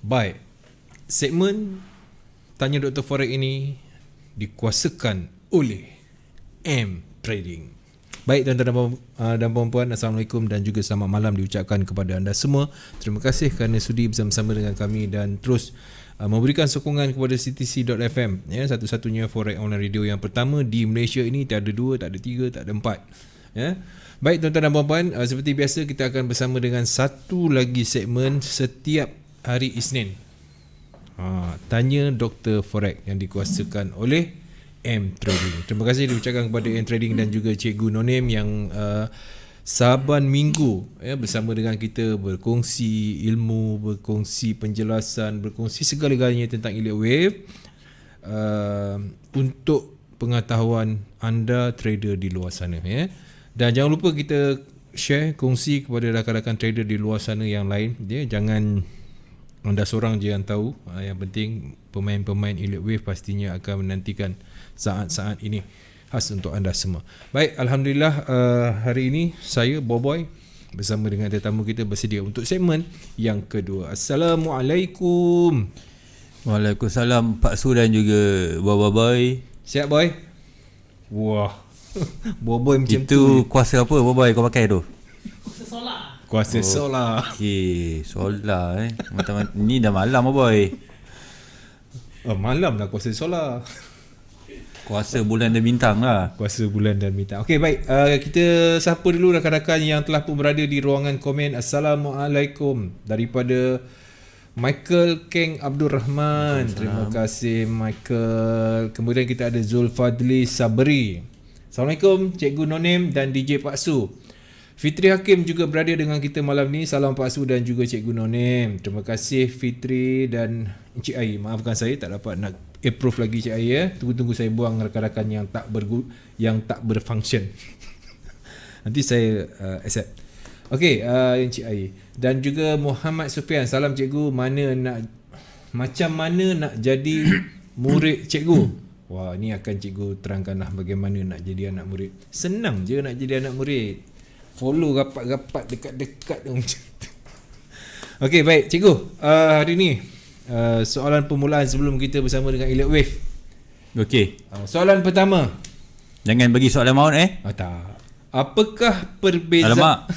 Baik, segmen Tanya Dr. Forex ini dikuasakan oleh M Trading. Baik tuan-tuan dan puan-puan, Assalamualaikum dan juga selamat malam diucapkan kepada anda semua. Terima kasih kerana sudi bersama-sama dengan kami dan terus memberikan sokongan kepada CTC.fm, ya, satu-satunya Forex online radio yang pertama di Malaysia ini. Tak ada dua, tak ada tiga, tak ada empat, ya. Baik tuan-tuan dan puan-puan, seperti biasa kita akan bersama dengan satu lagi segmen setiap hari Isnin, Tanya Dr. Forex yang dikuasakan oleh M Trading. Terima kasih diucapkan kepada M Trading dan juga Cikgu Nonim yang saban minggu, ya, bersama dengan kita berkongsi ilmu, berkongsi penjelasan, berkongsi segala-galanya tentang elite wave untuk pengetahuan anda trader di luar sana, ya. Dan jangan lupa kita share, kongsi kepada rakan-rakan trader di luar sana yang lain, ya. Jangan anda seorang je yang tahu. Yang penting pemain-pemain elite wave pastinya akan menantikan saat-saat ini khas untuk anda semua. Baik, Alhamdulillah, hari ini saya Boboy bersama dengan tetamu kita bersedia untuk segmen yang kedua. Assalamualaikum. Waalaikumsalam Pak Su dan juga Boboy. Siap boy? Wah. Boboy macam itu kuasa apa Boboy kau pakai tu? Kuasa solar. Okey, solar Ni dah malam Boboy. Malam dah kuasa solar. Kuasa bulan dan bintang lah. Kuasa bulan dan bintang. Okey, baik. Kita sapa dulu rakan-rakan yang telah pun berada di ruangan komen. Assalamualaikum. Daripada Michael Keng Abdul Rahman. Terima kasih Michael. Kemudian kita ada Zulfadli Sabri. Assalamualaikum Cikgu Nonim dan DJ Pak Su. Fitri Hakim juga berada dengan kita malam ni. Salam Pak Su dan juga Cikgu Nonim. Terima kasih Fitri dan Encik Ai. Maafkan saya tak dapat nak approve lagi Encik Ai, ya. Tunggu-tunggu saya buang rakan-rakan yang tak berfunction. Nanti saya accept. Okey, Encik Ai dan juga Muhammad Sufian. Salam Cikgu, macam mana nak jadi murid Cikgu? Wah, ni akan Cikgu terangkanlah bagaimana nak jadi anak murid. Senang je nak jadi anak murid. Follow rapat-rapat dekat-dekat macam tu. Okey, baik Cikgu. Hari ni soalan permulaan sebelum kita bersama dengan Elite Wave. Okey. Soalan pertama. Jangan bagi soalan maut tak. Apakah perbezaan? Alamak.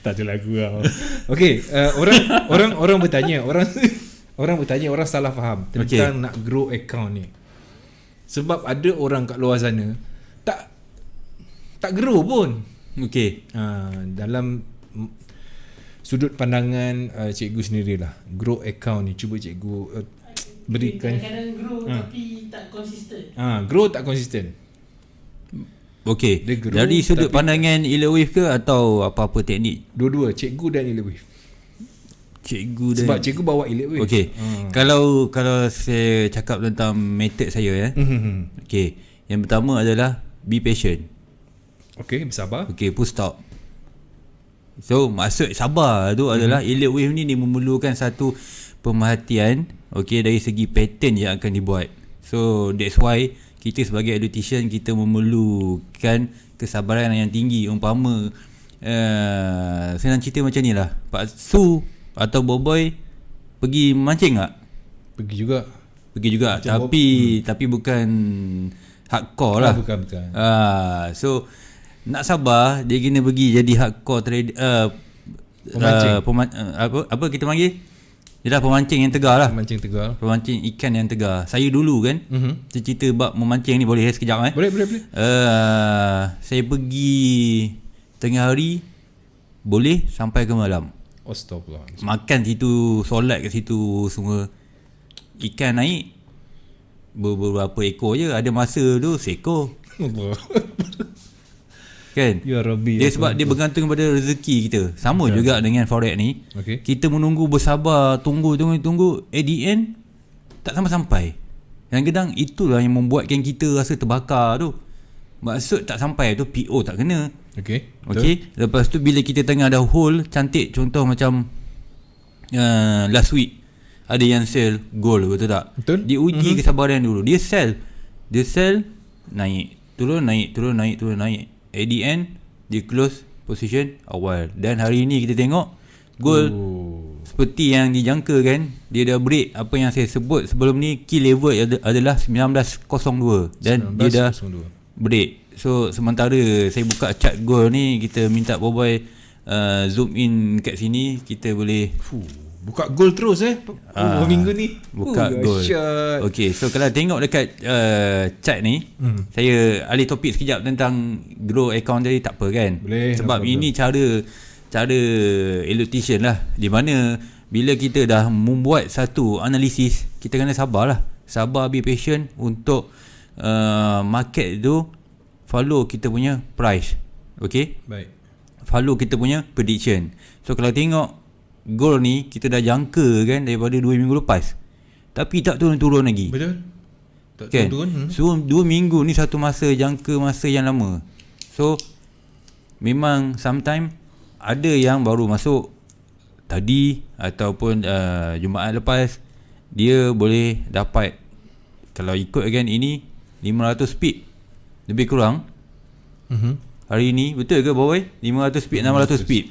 Tak ada lagu lah. Okey, orang bertanya, orang salah faham tentang nak grow account ni. Sebab ada orang kat luar sana tak grow pun. Okey. Dalam sudut pandangan cikgu sendirilah, grow account ni cuba cikgu berikan. Kadang-kadang grow tapi tak konsisten. Grow tak konsisten. Okey. Dari sudut pandangan elite wave ke atau apa-apa teknik? Dua-dua, cikgu dan elite wave. Sebab cikgu bawa elite wave. Okey. Kalau saya cakap tentang method saya, okey. Yang pertama adalah be patient. Okey, bersabar. Okey, full stop. So maksud sabar tu adalah elite wave ni dia memerlukan satu pemerhatian, okey, dari segi pattern yang akan dibuat. So that's why kita sebagai education kita memerlukan kesabaran yang tinggi. Umpama senang cerita macam ni lah, Pak Su atau Boboy pergi mancing tak? Pergi juga. Tapi bukan hardcore lah. Bukan. So nak sabar, dia kena pergi jadi hardcore apa kita panggil? Dia dah pemancing yang tegar lah. Pemancing ikan yang tegar. Saya dulu kan, saya cerita bab memancing ni, boleh sekejap Boleh. Saya pergi tengah hari, boleh sampai ke malam. Astagfirullah. Makan situ, solat kat situ semua. Ikan naik beberapa ekor je. Ada masa tu seekor. Kan? Ya Rabbi. Dia sebab dia bergantung pada rezeki kita. Sama juga dengan forex ni. Kita menunggu bersabar, tunggu. At the end tak sampai-sampai. Kadang-kadang itulah yang membuatkan kita rasa terbakar tu. Maksud tak sampai tu, PO tak kena. Okey. Lepas tu bila kita tengah ada hold cantik, contoh macam last week ada yang sell gold, betul tak? Betul. Dia uji kesabaran dulu. Dia sell naik, turun naik. At the end dia close position awal. Dan hari ni kita tengok gold seperti yang dijangka kan, dia dah break apa yang saya sebut sebelum ni. Key level adalah 1902 dan 1902. Dia dah break. So sementara saya buka chart gold ni, kita minta Boboy zoom in kat sini, kita boleh buka gold terus minggu ni buka gold. Okay, so kalau tengok dekat chart ni, saya alih topik sekejap tentang grow account tadi, tak apa kan? Boleh, sebab ini cara electrician lah, di mana bila kita dah membuat satu analisis, kita kena sabar, be patient untuk market tu follow kita punya price. Okay, baik, follow kita punya prediction. So kalau tengok gold ni, kita dah jangka kan daripada 2 minggu lepas, tapi tak turun-turun lagi. Betul, tak kan? turun. So 2 minggu ni satu jangka masa yang lama. So memang sometime ada yang baru masuk tadi ataupun Jumaat lepas, dia boleh dapat, kalau ikut kan ini 500 pip lebih kurang hari ni, betul ke Boy? 500 pip, 600 pip.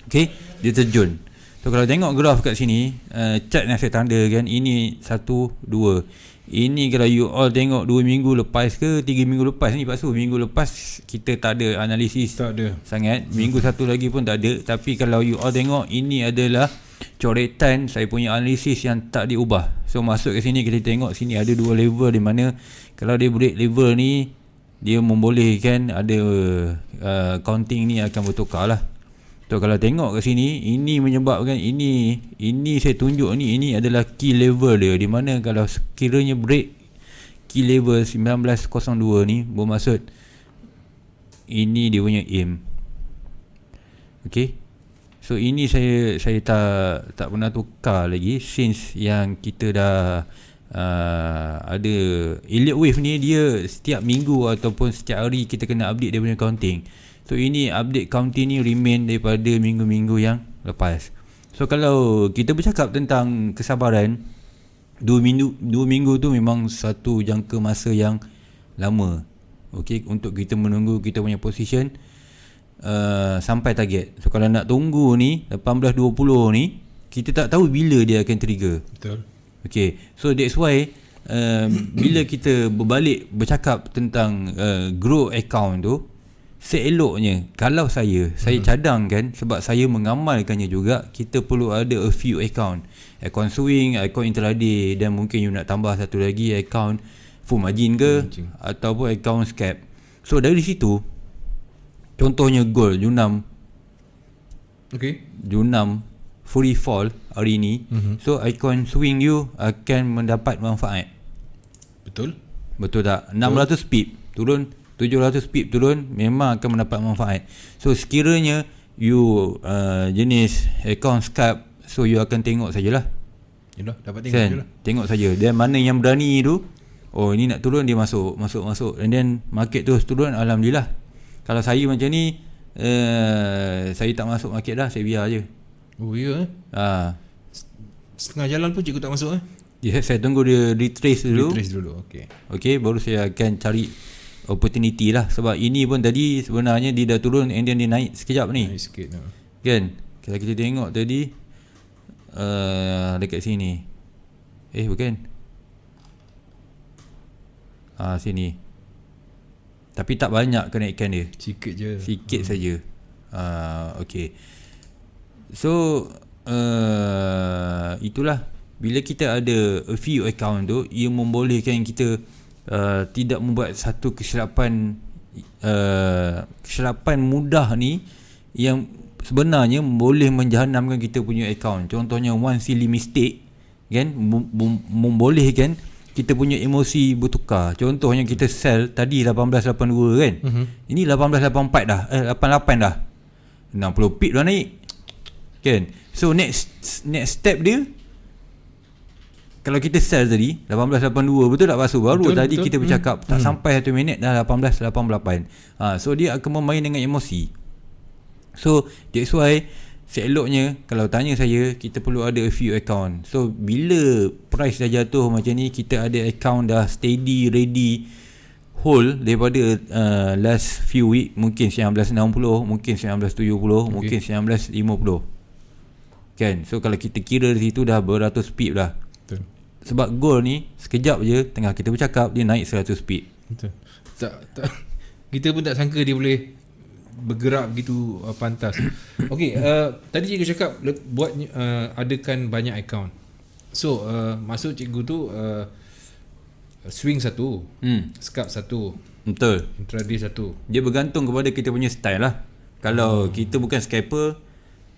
Okay, dia terjun. So kalau tengok graf kat sini, chart yang saya tanda kan, ini 1, 2. Ini kalau you all tengok 2 minggu lepas ke 3 minggu lepas ni, pasal minggu lepas kita tak ada analisis, tak ada sangat. Minggu satu lagi pun tak ada. Tapi kalau you all tengok, ini adalah coretan saya punya analisis yang tak diubah. So masuk ke sini, kita tengok sini ada 2 level, di mana kalau dia break level ni, dia membolehkan ada counting ni akan bertukar lah. So kalau tengok ke sini, ini menyebabkan ini saya tunjuk ni, ini adalah key level dia, di mana kalau sekiranya break key level 1902 ni, bermaksud ini dia punya aim. Okay, so ini saya tak pernah tukar lagi since yang kita dah ada elite wave ni. Dia setiap minggu ataupun setiap hari kita kena update dia punya counting. So ini update counting ni remain daripada minggu-minggu yang lepas. So kalau kita bercakap tentang kesabaran, 2 minggu tu memang satu jangka masa yang lama, okay, untuk kita menunggu kita punya position sampai target. So kalau nak tunggu ni 18-20 ni, kita tak tahu bila dia akan trigger. Betul. Okay, so that's why bila kita berbalik bercakap tentang grow account tu, seeloknya kalau saya cadangkan, sebab saya mengamalkannya juga, kita perlu ada a few account swing, account intraday, dan mungkin you nak tambah satu lagi account full margin ke, ataupun account scalp. So dari situ, contohnya gold Junam, okay, Junam free fall hari ni, so account swing you akan mendapat manfaat. Betul tak? 600 pip turun, 700 pip turun, memang akan mendapat manfaat. So sekiranya you jenis account scalp, so you akan tengok sajalah. Yalah, dapat tengok sajalah. Tengok saja. Dan mana yang berani tu, oh ini nak turun, dia masuk, and then market terus turun, alhamdulillah. Kalau saya macam ni, saya tak masuk market dah, saya biar je. Oh ya. Setengah jalan pun cikgu tak masuk Saya tunggu dia retrace dulu. Okay, baru saya akan cari opportunity lah. Sebab ini pun tadi sebenarnya dia dah turun and then dia naik sekejap ni. Naik sikit kan. Kalau kita tengok tadi dekat sini. Bukan. Sini. Tapi tak banyak kenaikan dia. Sikit saja. Okay. So itulah, bila kita ada a few account tu, ia membolehkan kita tidak membuat satu kesilapan mudah ni, yang sebenarnya boleh menjahanamkan kita punya account. Contohnya one silly mistake kan, membolehkan kita punya emosi bertukar. Contohnya kita sell tadi 1882 kan, ini 1884 dah, 88 dah, 60 pip dah naik kan. So next step dia, kalau kita sell tadi 1882, betul tak Basu? Baru betul, tadi kita bercakap tak sampai 1 minit dah 1888. So dia akan bermain dengan emosi. So that's why seeloknya, kalau tanya saya, kita perlu ada a few account. So bila price dah jatuh macam ni, kita ada account dah steady, ready, hold daripada last few week, mungkin 1960, mungkin 1970, mungkin 1950. Kan. So kalau kita kira di situ dah beratus pip dah. Betul. Sebab gold ni sekejap je tengah kita bercakap dia naik 100 pip. Betul. Tak kita pun tak sangka dia boleh bergerak begitu pantas. Okey, tadi cikgu cakap buat adakan banyak akaun. So maksud cikgu tu swing satu, scalp satu, Betul. intraday satu. Dia bergantung kepada kita punya style lah. Kalau kita bukan scalper,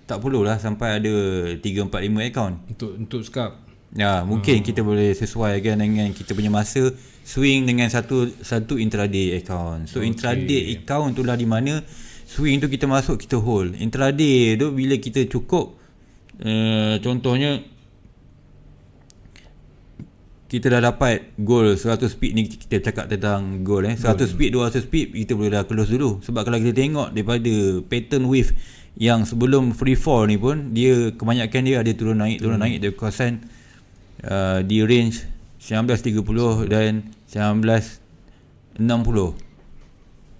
tak perlulah sampai ada 3, 4, 5 akaun. Untuk scalp. Ya, mungkin kita boleh sesuaikan dengan kita punya masa, swing dengan satu intraday account. So intraday account tu lah di mana swing tu kita masuk, kita hold. Intraday tu bila kita cukup, contohnya kita dah dapat goal 100 pip ni, kita cakap tentang goal 100 pip 200 pip kita boleh dah close dulu. Sebab kalau kita tengok daripada pattern wave yang sebelum free fall ni pun, dia kebanyakan dia ada turun naik dia kawasan di range 1930 dan 1960.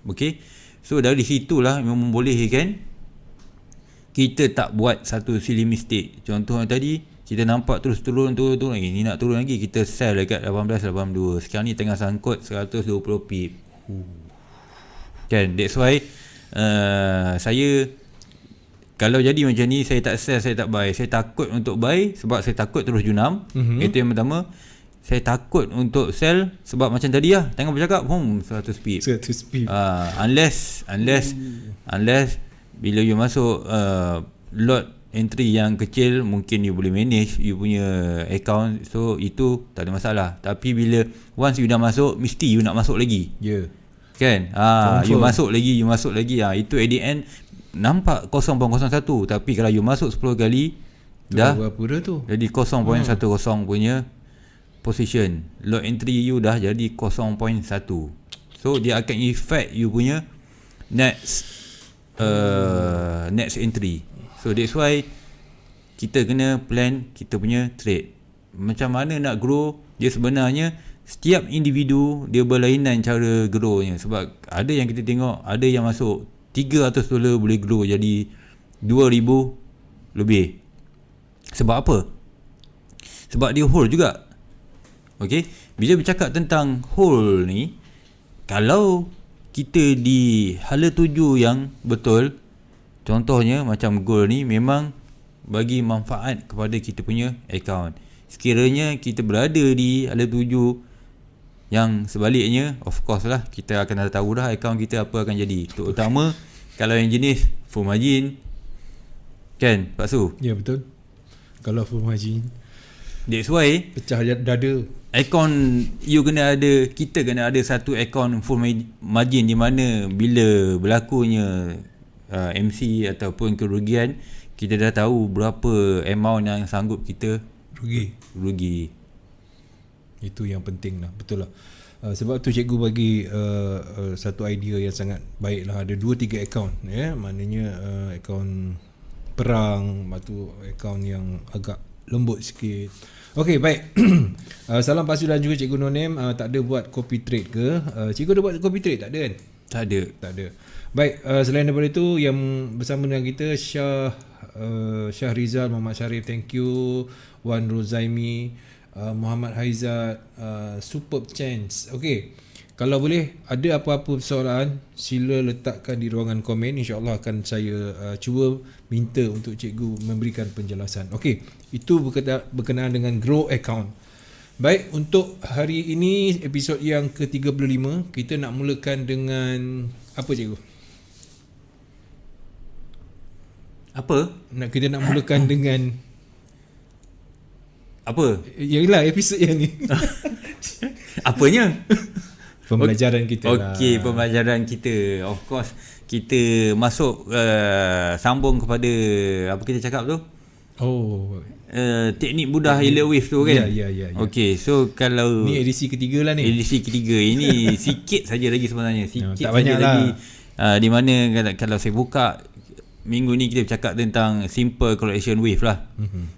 Okey. So dari situlah memang membolehkan kita tak buat satu silly mistake. Contohnya tadi kita nampak terus turun lagi, ni nak turun lagi, kita sell dekat 1882. Sekarang ni tengah sangkut 120 pip. Kan, that's why saya kalau jadi macam ni, saya tak sell, saya tak buy. Saya takut untuk buy sebab saya takut terus junam. Itu yang pertama. Saya takut untuk sell sebab macam tadi lah, tengah bercakap 100 pip. 100 pip. Unless bila you masuk lot entry yang kecil, mungkin you boleh manage you punya account, so itu tak ada masalah. Tapi bila once you dah masuk, mesti you nak masuk lagi. Ya. Kan? You masuk lagi. Itu at the end nampak 0.01, tapi kalau you masuk 10 kali tu dah berapa dah tu? jadi 0.10 punya position. Lot entry you dah jadi 0.1. So dia akan affect you punya next entry. So that's why kita kena plan kita punya trade. Macam mana nak grow, dia sebenarnya setiap individu dia berlainan cara grownya. Sebab ada yang kita tengok, ada yang masuk $300 boleh grow jadi 2,000 lebih. Sebab apa? Sebab dia hold juga. Okay, bila bercakap tentang hold ni, kalau kita di hala tuju yang betul, contohnya macam gold ni memang bagi manfaat kepada kita punya account. Sekiranya kita berada di hala tuju yang sebaliknya, of course lah kita akan dah tahu dah account kita apa akan jadi. Terutama kalau yang jenis full margin, kan Pak Su? Ya, betul. Kalau full margin, that's why pecah dada. Account you kena ada, kita kena ada satu account full margin, di mana bila berlakunya MC ataupun kerugian, kita dah tahu berapa amount yang sanggup kita rugi. Itu yang penting lah. Betul lah. Sebab tu cikgu bagi satu idea yang sangat baik lah. Ada 2-3 akaun, maknanya akaun perang, lepas tu akaun yang agak lembut sikit. Okey, baik. Salam Pak Su dan juga Cikgu Nonem. Tak ada buat copy trade ke? Cikgu ada buat copy trade? Tak ada kan? Tak ada. Baik, selain daripada itu, yang bersama dengan kita Syah Rizal, Muhammad Syarif, thank you. Wan Rozaimi, Muhammad Haizat, superb chance. Okey, kalau boleh ada apa-apa soalan, sila letakkan di ruangan komen. InsyaAllah akan saya cuba minta untuk cikgu memberikan penjelasan. Okey, itu berkenaan dengan grow account. Baik, untuk hari ini episod yang ke-35, kita nak mulakan dengan apa cikgu? Kita nak mulakan dengan apa? Yalah, episod yang ni. Apanya? Pembelajaran kita lah. Okey, pembelajaran kita. Of course, kita masuk sambung kepada apa kita cakap tu? Teknik mudah elite wave tu kan? Ya. Okey, so kalau ni edisi ketiga lah ni. Edisi ketiga. Ini sikit saja lagi sebenarnya. Sikit tak banyak lagi. Di mana kalau saya buka minggu ni kita bercakap tentang simple correction wave lah.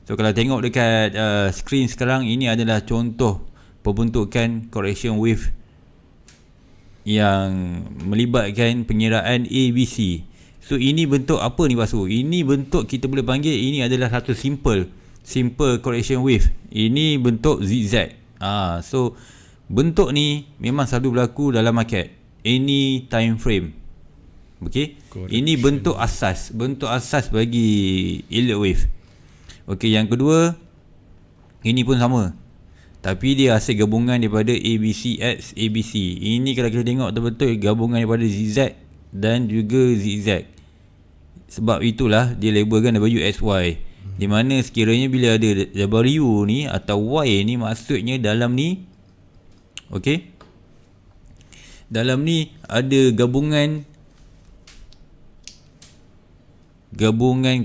So kalau tengok dekat screen sekarang, ini adalah contoh pembentukan correction wave yang melibatkan pengiraan ABC. So ini bentuk apa ni Pasu? Ini bentuk kita boleh panggil ini adalah satu simple correction wave. Ini bentuk zigzag. So bentuk ni memang selalu berlaku dalam market any time frame. Okey. Ini bentuk asas bagi yield wave. Okey, yang kedua ini pun sama. Tapi dia hasil gabungan daripada ABCX ABC. Ini kalau kita tengok betul-betul gabungan daripada zigzag dan juga zigzag. Sebab itulah dia labelkan WXY. Di mana sekiranya bila ada W ni atau Y ni, maksudnya dalam ni, okey, dalam ni ada gabungan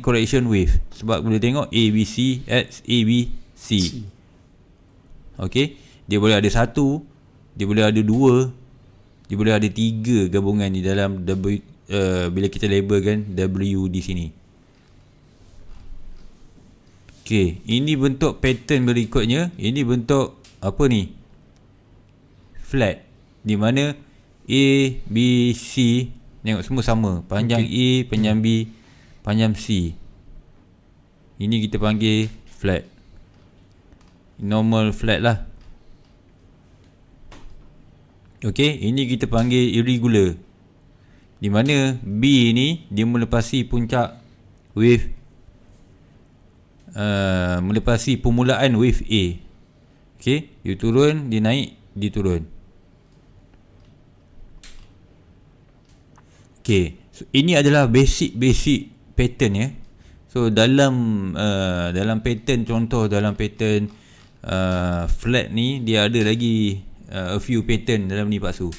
correction wave. Sebab boleh tengok ABCX ABC. Okey, dia boleh ada satu, dia boleh ada dua, dia boleh ada tiga gabungan di dalam bila kita labelkan W di sini. Okey, ini bentuk pattern berikutnya. Ini bentuk apa ni? Flat. Di mana A, B, C, tengok semua sama. Panjang A, panjang B, panjang C. Ini kita panggil flat. Normal flat lah. Okey, ini kita panggil irregular. Di mana B ni dia melepasi puncak wave, melepasi permulaan wave A. Okey, dia turun, dia naik, dia turun. Okey, so ini adalah basic pattern ya. So dalam pattern, contoh dalam pattern flat ni, dia ada lagi a few pattern dalam ni Pak Su.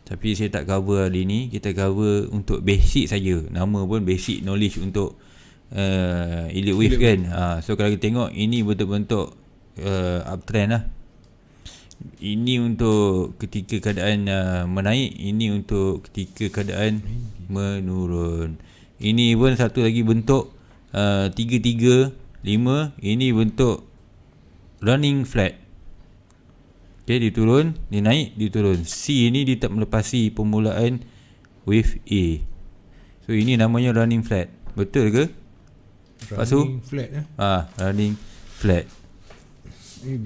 Tapi saya tak cover hari ni. Kita cover untuk basic saja. Nama pun basic knowledge untuk yield wave kan. So kalau kita tengok, ini bentuk-bentuk uptrend lah. Ini untuk ketika keadaan menaik, ini untuk ketika keadaan menurun. Ini pun satu lagi bentuk 3-3-5. Ini bentuk running flat. Okay, dia turun, dia naik, dia turun. C ni dia tak melepasi permulaan wave A. So ini namanya running flat. Betul ke? Running flat running flat.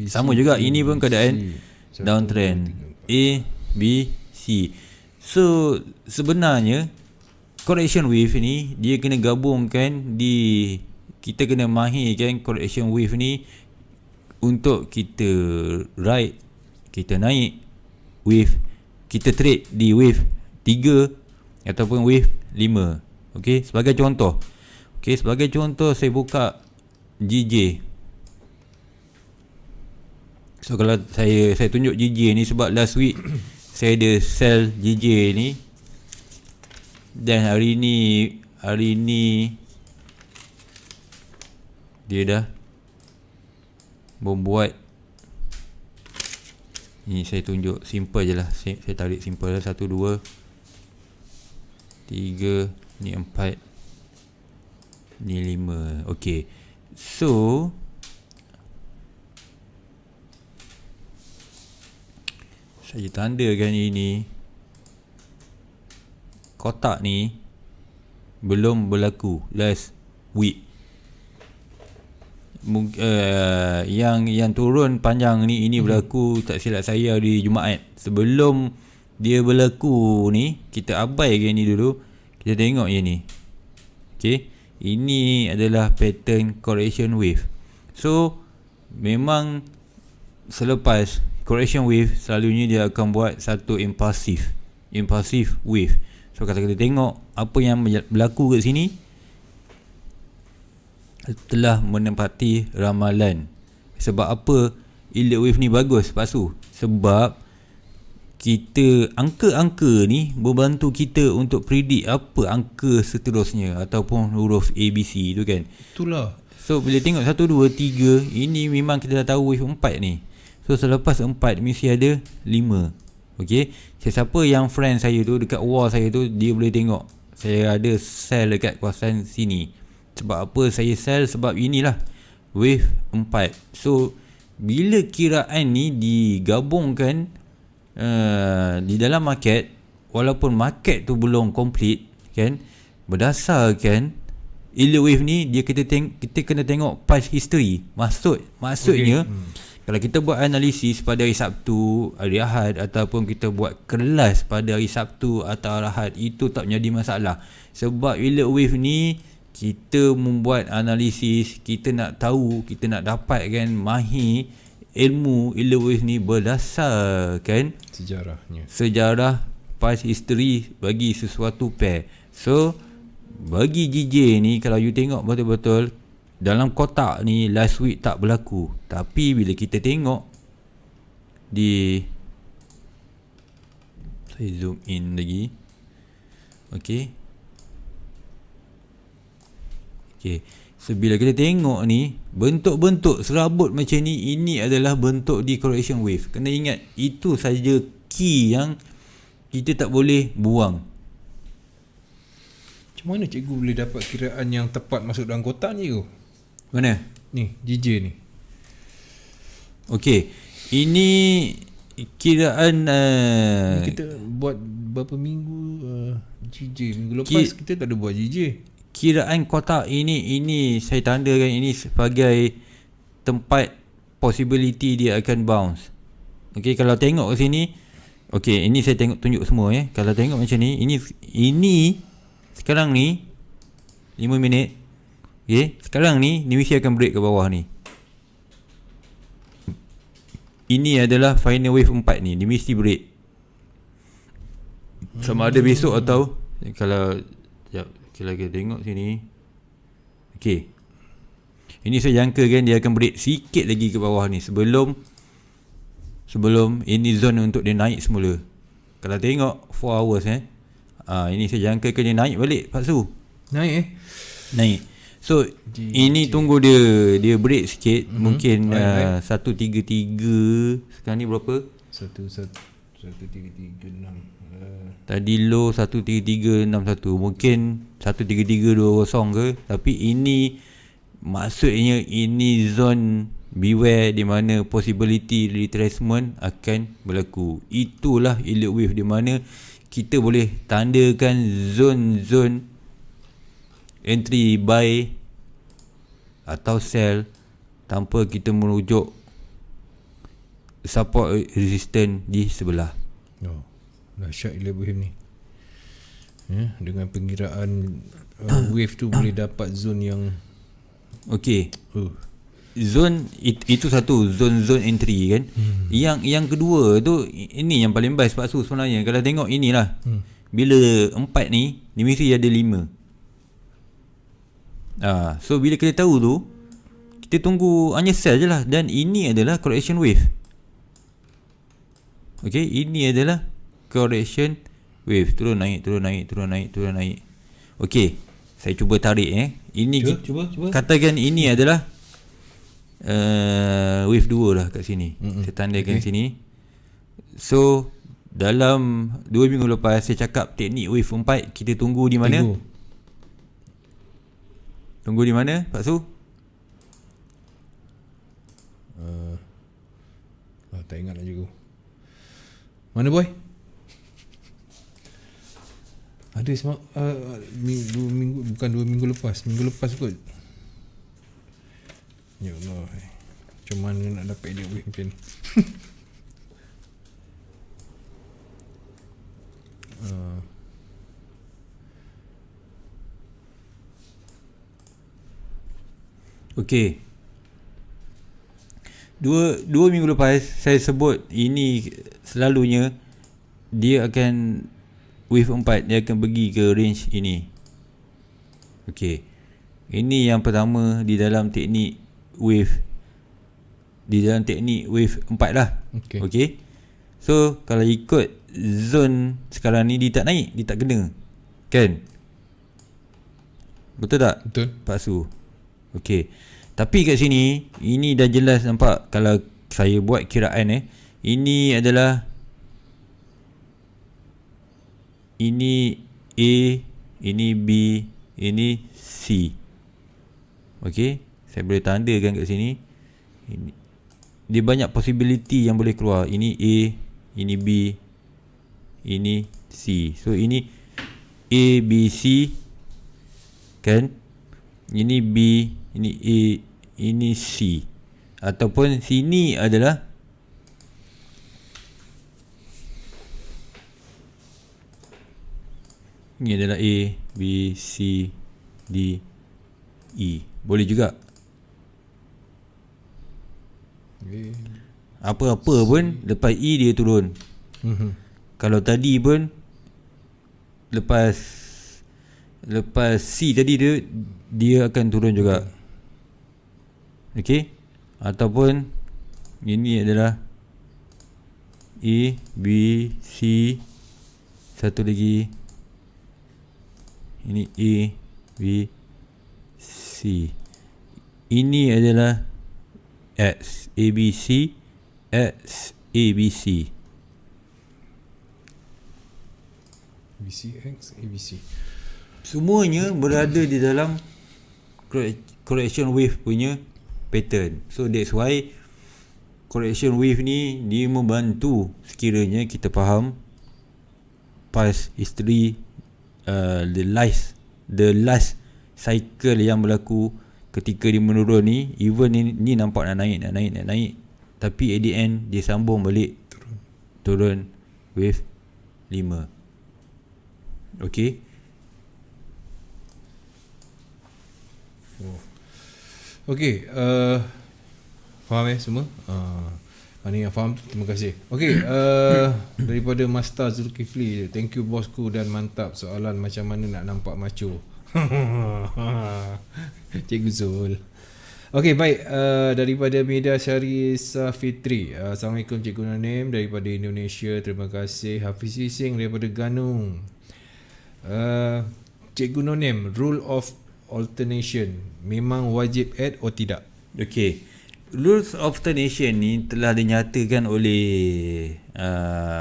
Sama juga, ini pun keadaan downtrend. A, B, C. So sebenarnya correction wave ni dia kena gabungkan kita kena mahirkan correction wave ni untuk kita ride, kita naik wave, kita trade di wave 3 ataupun wave 5. Okey, sebagai contoh. Okey, sebagai contoh saya buka GJ. So kalau saya tunjuk GJ ni sebab last week saya ada sell GJ ni, dan hari ni dia dah membuat ni. Saya tunjuk simple je lah. Saya tarik simple lah. 1, 2, 3, ni 4, ni 5. Okay, so saya tandakan ini kotak ni belum berlaku last week. Yang turun panjang ni, ini berlaku tak silap saya hari Jumaat. Sebelum dia berlaku ni, kita abaikan ni dulu, kita tengok yang ni. Okay, ini adalah pattern correction wave. So memang selepas correction wave, selalunya dia akan buat satu impulsive wave. So kalau kita tengok apa yang berlaku kat sini, telah menempati ramalan. Sebab apa yield wave ni bagus Pak Su? Sebab kita, angka-angka ni membantu kita untuk predict apa angka seterusnya ataupun huruf ABC tu kan. Itulah. So bila tengok 1, 2, 3, ini memang kita dah tahu wave 4 ni. So selepas 4 mesti ada 5. Okay, siapa yang friend saya tu dekat wall saya tu, dia boleh tengok saya ada sell dekat kawasan sini. Sebab apa saya sell? Sebab inilah wave 4. So bila kiraan ni digabungkan di dalam market, walaupun market tu belum complete, kan, berdasarkan alert wave ni dia kita kena tengok past history. Maksudnya kalau kita buat analisis pada hari Sabtu, hari Ahad ataupun kita buat kelas pada hari Sabtu atau Ahad, itu tak menjadi masalah. Sebab alert wave ni kita membuat analisis, kita nak tahu, kita nak dapatkan mahir ilmu alert wave ni berdasarkan sejarah past history bagi sesuatu pair. So bagi GJ ni, kalau you tengok betul-betul dalam kotak ni last week tak berlaku, tapi bila kita tengok di, saya zoom in lagi. Okay, so bila kita tengok ni bentuk-bentuk serabut macam ni, ini adalah bentuk di correction wave. Kena ingat itu saja key yang kita tak boleh buang. Macam mana cikgu boleh dapat kiraan yang tepat masuk dalam kotak ni tu? Mana? Ni, GJ ni. Okey, ini kiraan kita buat berapa minggu GJ. Minggu lepas kita tak ada buat GJ. Kiraan kotak ini saya tandakan ini sebagai tempat possibility dia akan bounce. Okey, kalau tengok ke sini, okey, ini saya tunjuk semua ya. Kalau tengok macam ni, ini sekarang ni 5 minit. Okey, sekarang ni mesti akan break ke bawah ni. Ini adalah final wave 4 ni, dia mesti break. Sama ada besok atau kalau kita tengok sini. Okey, ini saya jangkakan dia akan break sikit lagi ke bawah ni sebelum ini zone untuk dia naik semula. Kalau tengok 4 hours ini saya jangkakan dia naik balik. Paksu naik. So ini tunggu dia break sikit. Mungkin 133. Sekarang ni berapa? 133.6. Tadi low 133.61. Mungkin 133.20 ke. Tapi ini maksudnya ini zone beware di mana possibility retracement akan berlaku. Itulah alert wave di mana kita boleh tandakan zone-zone entry buy atau sell tanpa kita merujuk support resistance di sebelah. Dahsyat alert wave ni. Dengan pengiraan wave tu boleh dapat zone yang okey. Zone itu satu, zone entry kan. Yang kedua tu, ini yang paling best Pak Su sebenarnya. Kalau tengok inilah, bila 4 ni dia mesti ada 5. So bila kita tahu tu, kita tunggu hanya sell je lah. Dan ini adalah correction wave. Okay, ini adalah correction wave. Turun naik. Okay, saya cuba tarik ini cuba. Katakan ini adalah wave 2 lah kat sini. Saya tandakan sini. So dalam 2 minggu lepas saya cakap teknik wave 4 kita tunggu di mana? Tunggu di mana Pak Su? Tak ingat nak juga. Mana boy? Ada semak 2 minggu, bukan 2 minggu lepas. Minggu lepas kot. Ya Allah, macam mana nak dapat alert wave macam ni? Okey. Dua minggu lepas saya sebut ini selalunya dia akan wave 4 dia akan pergi ke range ini. Okey. Ini yang pertama di dalam teknik wave 4 lah. Okey. So kalau ikut zone sekarang ni dia tak naik, dia tak kena. Kan? Betul tak? Betul. Pak Su. Okey. Tapi kat sini ini dah jelas nampak kalau saya buat kiraan ini adalah ini A, ini B, ini C. Okey, saya boleh tandakan kat sini. Ini dia banyak possibility yang boleh keluar. Ini A, ini B, ini C. So ini A, B, C kan, ini B, ini A, ini C, ataupun sini adalah ini adalah A, B, C, D, E. Boleh juga. Apa-apa pun lepas E dia turun. Kalau tadi pun lepas C tadi dia akan turun juga. Okey. Ataupun ini adalah A, B, C, satu lagi ini A, B, C. Ini adalah X, A, B, C, X, A, B, C. BCX, ABC. Semuanya berada di dalam correction wave punya pattern. So that's why correction wave ni dia membantu sekiranya kita faham past history, the last cycle yang berlaku ketika dia menurun ni. Even ni nampak nak naik, tapi at the end dia sambung balik turun wave 5. Okay. Okay, faham semua? Mana yang faham, terima kasih. Okay, daripada Master Zulkifli, thank you bosku dan mantap. Soalan macam mana nak nampak macho. Cikgu Zul. Okay, baik. Daripada Mida Syarisa Fitri, Assalamualaikum Cikgu Nanim daripada Indonesia. Terima kasih. Hafiz Sising daripada Ganung. Cikgu Nanim, rule of alternation memang wajib add atau tidak? Okay, rules of alternation ni telah dinyatakan oleh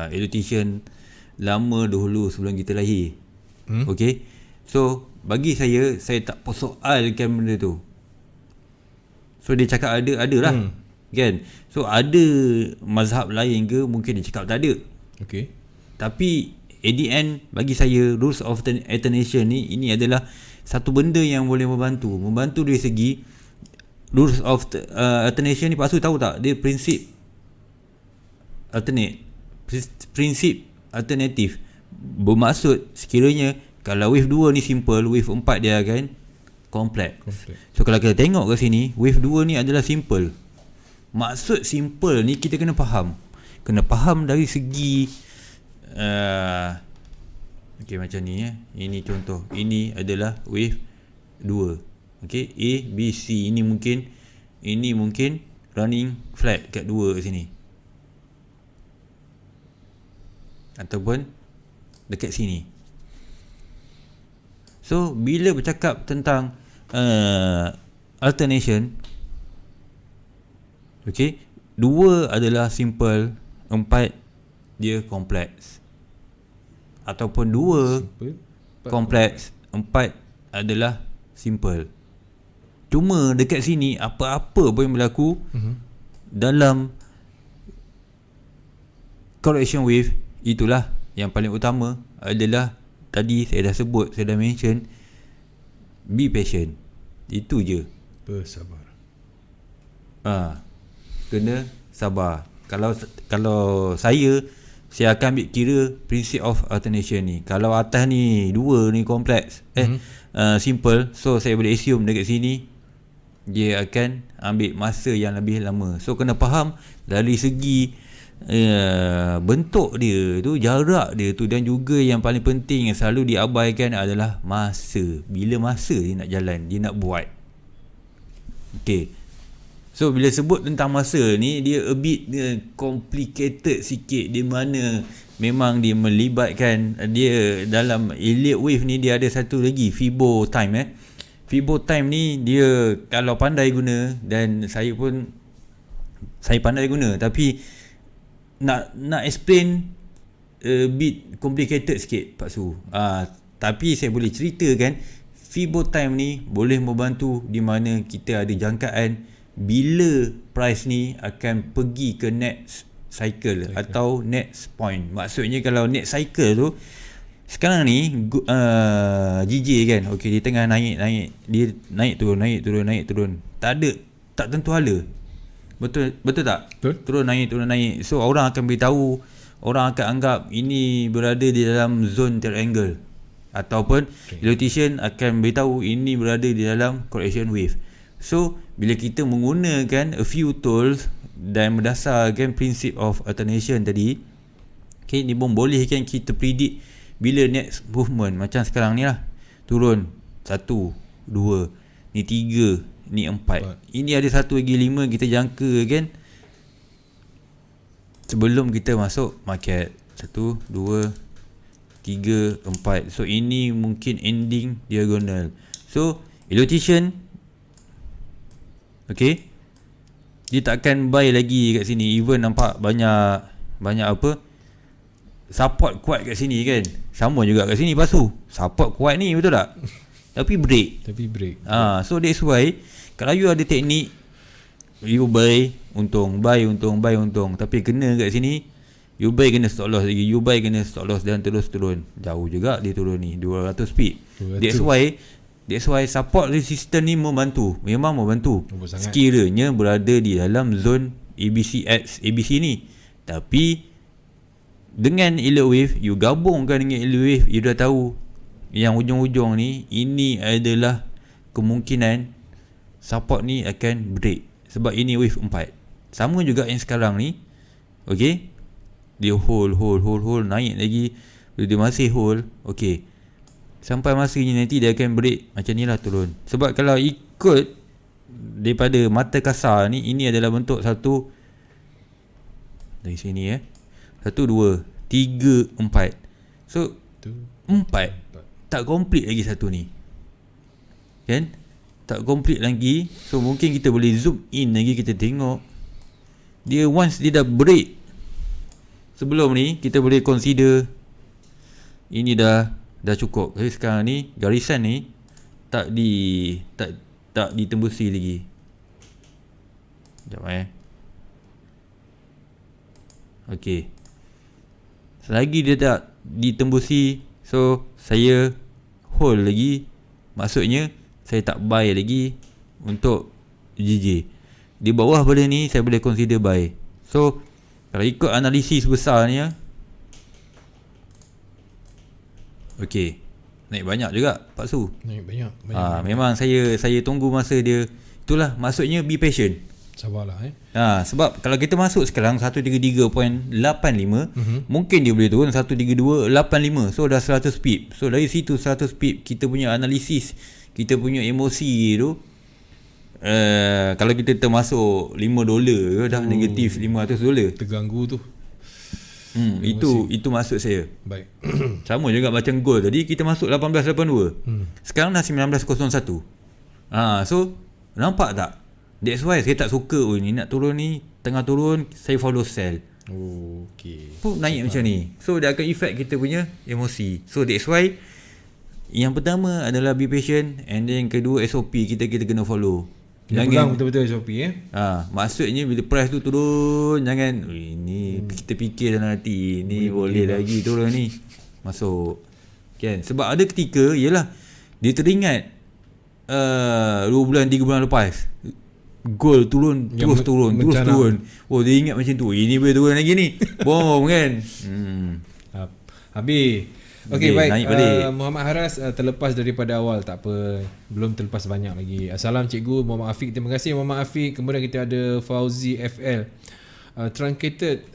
electrician lama dahulu sebelum kita lahir. Okay, so bagi saya tak persoalkan benda tu. So dia cakap ada lah, kan? So ada mazhab lain ke mungkin dia cakap tak ada. Okay, tapi at the end bagi saya rules of alternation ni, ini adalah satu benda yang boleh membantu dari segi rules of alternation ni. Paksu tahu tak dia prinsip prinsip alternatif, bermaksud sekiranya kalau wave 2 ni simple, wave 4 dia akan complex. So kalau kita tengok ke sini, wave 2 ni adalah simple. Maksud simple ni kita kena faham dari segi okay, macam ni ini contoh, ini adalah wave 2. Okay, A, B, C. Ini mungkin running flat kat 2 sini, ataupun dekat sini. So bila bercakap tentang alternation, okay, 2 adalah simple, 4 dia kompleks, ataupun 2 kompleks, 4 adalah simple. Cuma dekat sini apa-apa pun yang berlaku dalam correction wave, itulah yang paling utama adalah tadi saya dah sebut, saya dah mention, be patient. Itu je. Bersabar. Kena sabar. Kalau saya akan ambil kira prinsip of alternation ni. Kalau atas ni 2 ni kompleks, simple, so saya boleh assume dekat sini dia akan ambil masa yang lebih lama. So kena faham dari segi bentuk dia tu, jarak dia tu, dan juga yang paling penting yang selalu diabaikan adalah masa. Bila masa dia nak jalan, dia nak buat. Okay, so bila sebut tentang masa ni, dia a bit complicated sikit, di mana memang dia melibatkan dia dalam elite wave ni. Dia ada satu lagi Fibo time. Fibo time ni dia kalau pandai guna, dan saya pandai guna, tapi nak explain a bit complicated sikit Pak Su. Tapi saya boleh ceritakan Fibo time ni boleh membantu di mana kita ada jangkaan bila price ni akan pergi ke next cycle atau next point. Maksudnya kalau next cycle tu Sekarang ni GJ kan, okey, dia tengah naik, dia naik turun. Tak tentu hala. Betul tak? Betul. Turun naik. So orang akan beritahu, orang akan anggap ini berada di dalam zone triangle, ataupun elotician akan beritahu ini berada di dalam correction wave. So bila kita menggunakan a few tools dan berdasarkan prinsip of alternation tadi, okay, ni membolehkan kita predict bila next movement. Macam sekarang ni lah, turun 1, 2, ni 3, ni 4, ini ada 1 lagi 5 kita jangka kan, sebelum kita masuk market. 1, 2, 3, 4. So ini mungkin ending diagonal. So elotician, okay, dia takkan buy lagi kat sini. Even nampak banyak apa, support kuat kat sini kan. Sama juga kat sini pasu, support kuat ni, betul tak? Tapi break. So that's why kalau you ada teknik, you buy untung. Tapi kena kat sini, you buy kena stop loss lagi, dan terus turun. Jauh juga dia turun ni, 200 pip. That's why support resistance ni membantu. Memang membantu. Sekiranya berada di dalam zone ABC ni. Tapi dengan elliott wave, you gabungkan dengan elliott wave, you dah tahu yang ujung-ujung ni, ini adalah kemungkinan support ni akan break. Sebab ini wave 4. Sama juga yang sekarang ni, okay, dia hold, naik lagi. Bila dia masih hold, okay, sampai masanya nanti dia akan break. Macam ni lah turun. Sebab kalau ikut daripada mata kasar ni, ini adalah bentuk satu dari sini 1, 2, 3, 4. So 4 tak complete lagi satu ni kan, tak complete lagi. So mungkin kita boleh zoom in lagi, kita tengok dia once dia dah break. Sebelum ni kita boleh consider ini dah cukup. Tapi sekarang ni garisan ni tak ditembusi lagi. Sekejap okey, selagi dia tak ditembusi, so saya hold lagi. Maksudnya saya tak buy lagi untuk GJ. Di bawah pada ni saya boleh consider buy. So kalau ikut analisis besar ni, okey, naik banyak juga Pak Su. Naik banyak. Memang saya tunggu masa dia. Itulah maksudnya be patient. Sabarlah sebab kalau kita masuk sekarang 133.85, mungkin dia boleh turun 132.85. So dah 100 pip. So dari situ 100 pip, kita punya analisis, kita punya emosi tu, kalau kita termasuk $5 dah negatif $500, terganggu tu. Itu maksud saya. Baik. Sama juga macam gold tadi, kita masuk 1882. Sekarang dah 1901. So nampak tak? That's why saya tak suka ni nak turun ni, tengah turun saya follow sell. Okey. Naik macam ni. So dia akan effect kita punya emosi. So that's why yang pertama adalah be patient, and then kedua SOP kita kena follow. Jangan betul-betul SOP maksudnya bila price tu turun, jangan ini kita fikir dalam hati, ni boleh lagi turun ni, masuk kan. Sebab ada ketika ialah dia teringat 2 bulan 3 bulan lepas gold turun, terus turun. Oh, dia ingat macam tu, ini boleh turun lagi ni. Bom kan. Habis. Okey, baik. Muhammad Haras terlepas daripada awal, tak apa, belum terlepas banyak lagi. Assalam cikgu Muhammad Afiq. Terima kasih Muhammad Afiq. Kemudian kita ada Fauzi FL. Truncated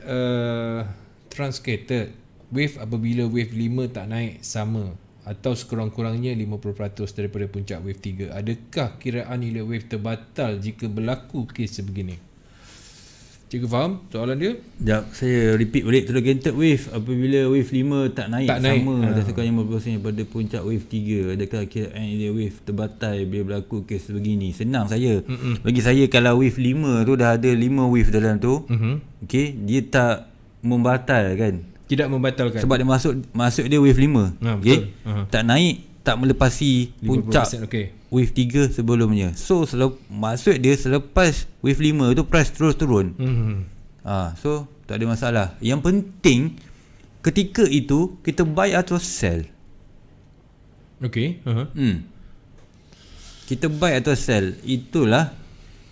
wave apabila wave 5 tak naik sama atau sekurang-kurangnya 50% daripada puncak wave 3. Adakah kiraan nilai wave terbatal jika berlaku kes sebegini? Cikgu faham soalan dia? Sekejap, saya repeat balik. Truncated wave apabila wave 5 tak naik sama atau sekurang-kurangnya 50% daripada puncak wave 3. Adakah kiraan nilai wave terbatal bila berlaku kes sebegini? Senang saya. Bagi saya, kalau wave 5 tu dah ada 5 wave dalam tu, okey, dia tak membatalkan. Tidak membatalkan. Sebab dia masuk dia wave 5. Okey. Tak naik, tak melepasi puncak wave 3 sebelumnya. So maksud dia selepas wave 5 tu price terus turun. So tak ada masalah. Yang penting ketika itu kita buy atau sell. Okay. Kita buy atau sell, itulah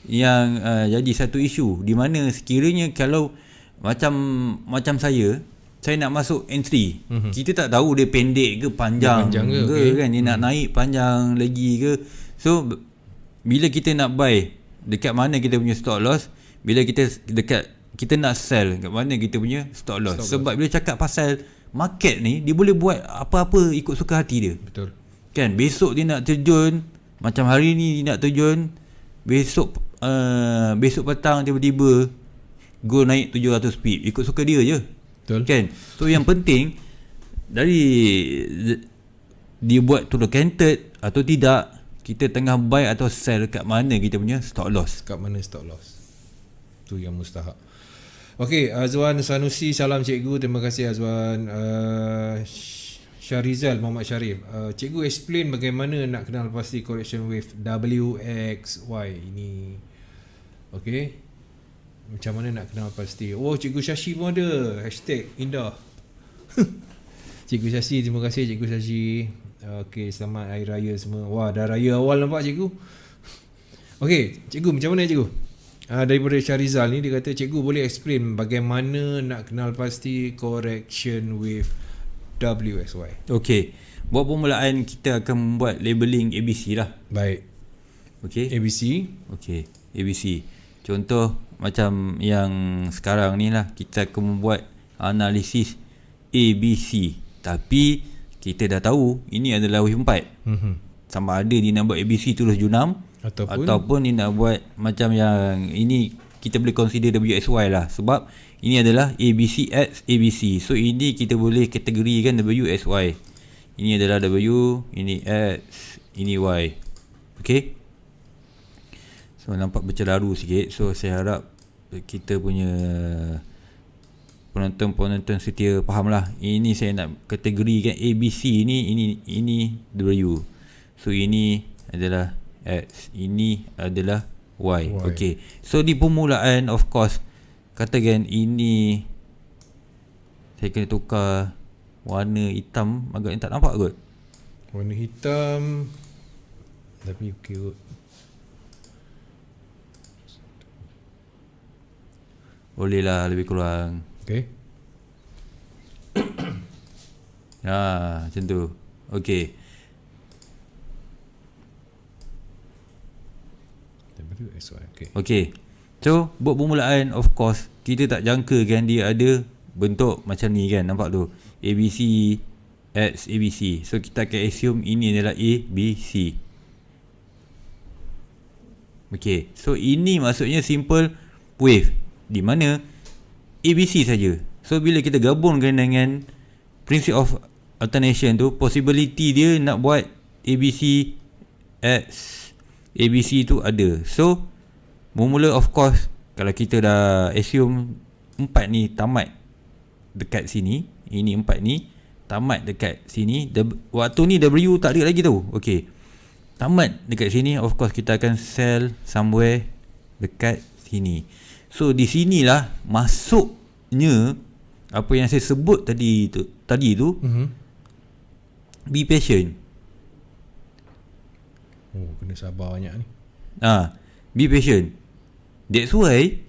yang jadi satu isu di mana sekiranya kalau macam saya nak masuk entry, kita tak tahu dia pendek ke panjang ke kan, dia nak naik panjang lagi ke. So bila kita nak buy, dekat mana kita punya stop loss, bila kita nak sell, kat mana kita punya stop loss. Sebab bila cakap pasal market ni, dia boleh buat apa-apa ikut suka hati dia. Betul. Kan besok dia nak terjun, macam hari ni dia nak terjun, besok petang tiba-tiba go naik 700 pip, ikut suka dia je. Betul. Kan? So yang penting dari dia buat to the canted atau tidak, kita tengah buy atau sell, kat mana kita punya stop loss. Kat mana stop loss, tu yang mustahak. Okey, Azwan Sanusi, salam cikgu. Terima kasih Azwan. Syarizal Muhammad Syarif, cikgu explain bagaimana nak kenal pasti correction wave WXY ini. Okey, macam mana nak kenal pasti? Oh, cikgu Syashi pun ada #indah. Cikgu Syashi, terima kasih cikgu Syashi. Okey, selamat hari raya semua. Wah, dah raya awal nampak cikgu. Okey, cikgu macam mana cikgu? Daripada Syarizal ni, dia kata cikgu boleh explain bagaimana nak kenal pasti correction wave WXY. Okey, buat permulaan kita akan membuat labeling ABC lah. Baik. Okey. ABC. Okey, ABC. Contoh macam yang sekarang ni lah, kita akan membuat analisis ABC. Tapi kita dah tahu ini adalah wave 4. Sama ada dia nak buat ABC terus junam ataupun dia nak buat macam yang ini, kita boleh consider WXY lah. Sebab ini adalah ABC X ABC. So ini kita boleh kategorikan WXY. Ini adalah W, ini X, ini Y. Okay. So nampak bercelaru sikit. So saya harap kita punya penonton setia faham lah. Ini saya nak kategorikan ABC ni, ini W. So ini adalah X, ini adalah Y. Okay. So di permulaan, of course, katakan ini saya kena tukar warna hitam, agaknya tak nampak kot. Warna hitam tapi okey kot. Boleh lah lebih kurang. Okay. Macam tu. Okay. Okay. So buat permulaan, of course, kita tak jangka kan dia ada bentuk macam ni kan, nampak tu ABC X ABC. So kita akan assume ini adalah ABC. Okay. So ini maksudnya simple wave, di mana ABC saja. So bila kita gabungkan dengan principle of alternation tu, possibility dia nak buat ABC X ABC tu ada. So mula of course, kalau kita dah assume 4 ni tamat dekat sini, ini 4 ni tamat dekat sini, waktu ni W tak ada lagi tu. Okay, tamat dekat sini, of course kita akan sell somewhere dekat sini. So di sinilah masuknya apa yang saya sebut tadi tu be patient. Oh, kena sabar banyak ni. Be patient. That's why,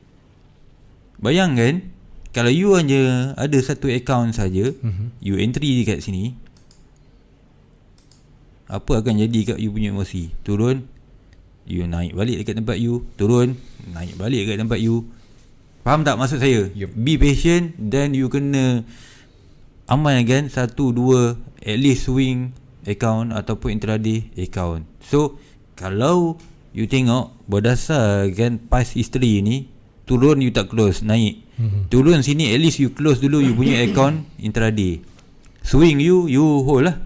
bayangkan kalau you hanya ada satu account saja, you entry dekat sini, apa akan jadi kat you punya emosi? Turun, you naik balik dekat tempat you, turun, naik balik dekat tempat you. Faham tak maksud saya? Yep. Be patient, then you kena amalkan 1, 2 at least swing account ataupun intraday account. So kalau you tengok berdasarkan past history ni, turun you tak close, naik, turun sini at least you close dulu you punya account intraday. Swing you hold lah.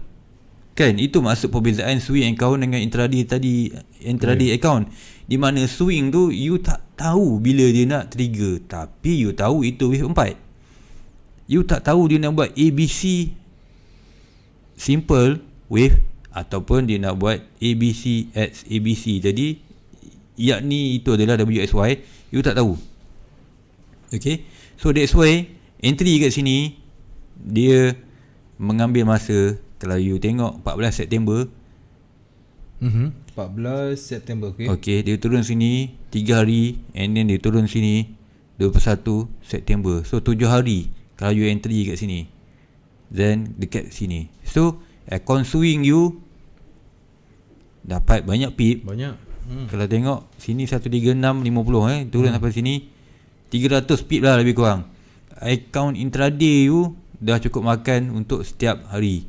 Kan itu maksud perbezaan swing account dengan intraday account. Di mana swing tu you tak tahu bila dia nak trigger, tapi you tahu itu wave 4. You tak tahu dia nak buat ABC simple wave ataupun dia nak buat ABC X ABC. Jadi yakni itu adalah WXY, you tak tahu. Okay, so that's why entry kat sini dia mengambil masa. Kalau you tengok 14 September 14 September. Okay, dia turun sini 3 hari, and then dia turun sini 21 September. So 7 hari kalau you entry kat sini, then dekat sini. So account swing you dapat banyak pip. Banyak. Kalau tengok sini 136.50 turun sampai sini 300 pip lah lebih kurang. Account intraday you dah cukup makan untuk setiap hari.